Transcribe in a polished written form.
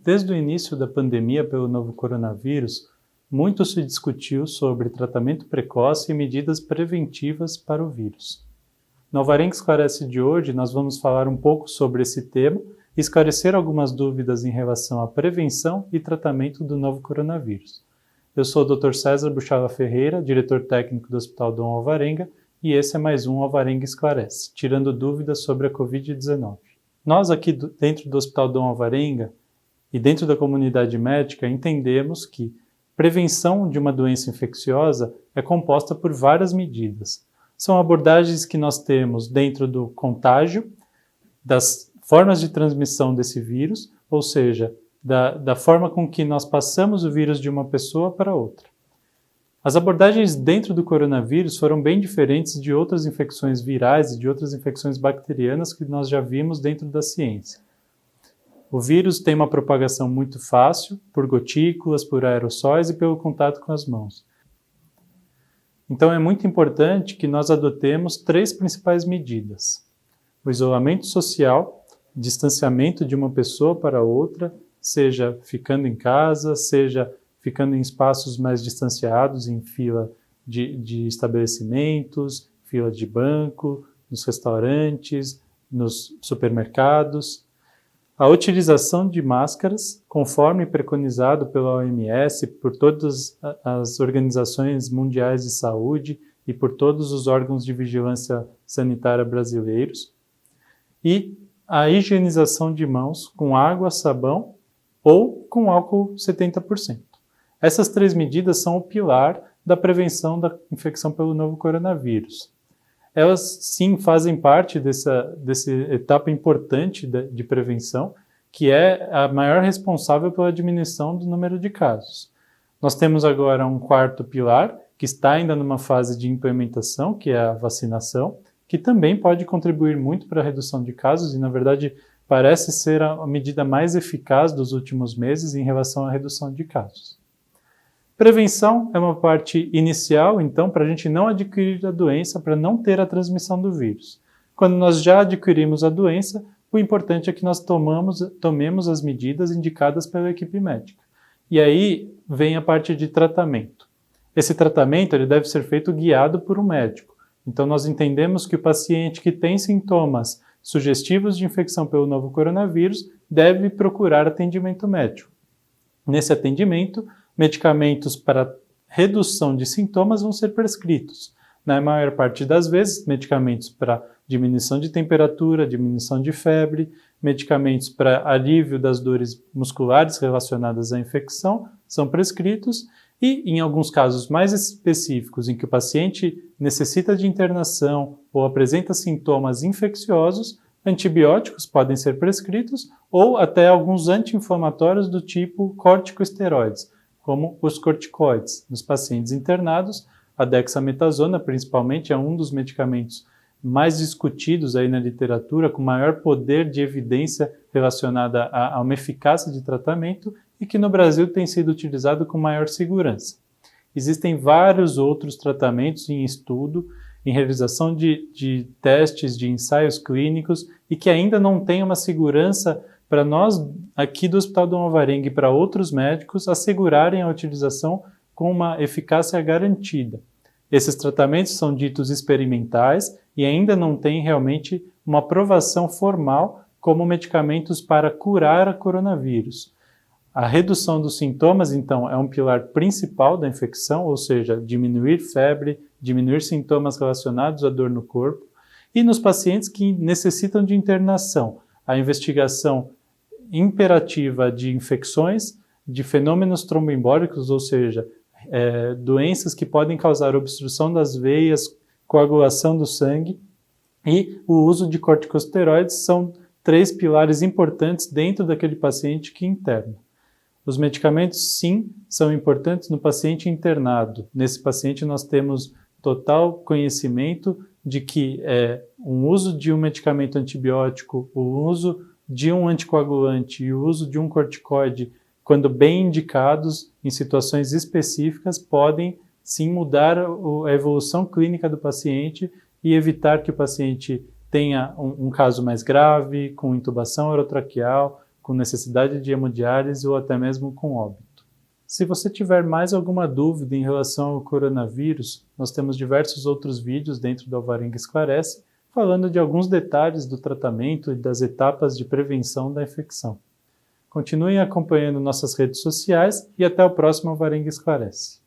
Desde o início da pandemia pelo novo coronavírus, muito se discutiu sobre tratamento precoce e medidas preventivas para o vírus. No Alvarenga Esclarece de hoje, nós vamos falar um pouco sobre esse tema e esclarecer algumas dúvidas em relação à prevenção e tratamento do novo coronavírus. Eu sou o Dr. César Buchala Ferreira, diretor técnico do Hospital Dom Alvarenga, e esse é mais um Alvarenga Esclarece, tirando dúvidas sobre a Covid-19. Nós aqui dentro do Hospital Dom Alvarenga e dentro da comunidade médica entendemos que prevenção de uma doença infecciosa é composta por várias medidas. São abordagens que nós temos dentro do contágio, das formas de transmissão desse vírus, ou seja, da forma com que nós passamos o vírus de uma pessoa para outra. As abordagens dentro do coronavírus foram bem diferentes de outras infecções virais e de outras infecções bacterianas que nós já vimos dentro da ciência. O vírus tem uma propagação muito fácil, por gotículas, por aerossóis e pelo contato com as mãos. Então é muito importante que nós adotemos três principais medidas: o isolamento social, distanciamento de uma pessoa para outra, seja ficando em casa, seja ficando em espaços mais distanciados, em fila de estabelecimentos, fila de banco, nos restaurantes, nos supermercados. A utilização de máscaras, conforme preconizado pela OMS, por todas as organizações mundiais de saúde e por todos os órgãos de vigilância sanitária brasileiros. E a higienização de mãos com água, sabão ou com álcool 70%. Essas três medidas são o pilar da prevenção da infecção pelo novo coronavírus. Elas, sim, fazem parte dessa etapa importante de prevenção, que é a maior responsável pela diminuição do número de casos. Nós temos agora um quarto pilar, que está ainda numa fase de implementação, que é a vacinação, que também pode contribuir muito para a redução de casos e, na verdade, parece ser a medida mais eficaz dos últimos meses em relação à redução de casos. Prevenção é uma parte inicial, então, para a gente não adquirir a doença, para não ter a transmissão do vírus. Quando nós já adquirimos a doença, o importante é que nós tomemos as medidas indicadas pela equipe médica. E aí vem a parte de tratamento. Esse tratamento ele deve ser feito guiado por um médico. Então, nós entendemos que o paciente que tem sintomas sugestivos de infecção pelo novo coronavírus deve procurar atendimento médico. Nesse atendimento, medicamentos para redução de sintomas vão ser prescritos. Na maior parte das vezes, medicamentos para diminuição de temperatura, diminuição de febre, medicamentos para alívio das dores musculares relacionadas à infecção são prescritos e, em alguns casos mais específicos, em que o paciente necessita de internação ou apresenta sintomas infecciosos, antibióticos podem ser prescritos ou até alguns anti-inflamatórios do tipo corticosteroides, como os corticoides. Nos pacientes internados, a dexametasona, principalmente, é um dos medicamentos mais discutidos aí na literatura, com maior poder de evidência relacionada a uma eficácia de tratamento e que no Brasil tem sido utilizado com maior segurança. Existem vários outros tratamentos em estudo, em realização de testes, de ensaios clínicos e que ainda não têm uma segurança para nós aqui do Hospital Dom Alvarenga e para outros médicos assegurarem a utilização com uma eficácia garantida. Esses tratamentos são ditos experimentais e ainda não têm realmente uma aprovação formal como medicamentos para curar a coronavírus. A redução dos sintomas, então, é um pilar principal da infecção, ou seja, diminuir febre, diminuir sintomas relacionados à dor no corpo. E nos pacientes que necessitam de internação, a investigação imperativa de infecções, de fenômenos tromboembólicos, ou seja, doenças que podem causar obstrução das veias, coagulação do sangue, e o uso de corticosteroides são três pilares importantes dentro daquele paciente que interna. Os medicamentos, sim, são importantes no paciente internado. Nesse paciente nós temos total conhecimento de que um uso de um medicamento antibiótico, o uso de um anticoagulante e o uso de um corticoide, quando bem indicados em situações específicas, podem sim mudar a evolução clínica do paciente e evitar que o paciente tenha um caso mais grave, com intubação orotraqueal, com necessidade de hemodiálise ou até mesmo com óbito. Se você tiver mais alguma dúvida em relação ao coronavírus, nós temos diversos outros vídeos dentro do Alvarenga Esclarece, falando de alguns detalhes do tratamento e das etapas de prevenção da infecção. Continuem acompanhando nossas redes sociais e até o próximo Alvarenga Esclarece.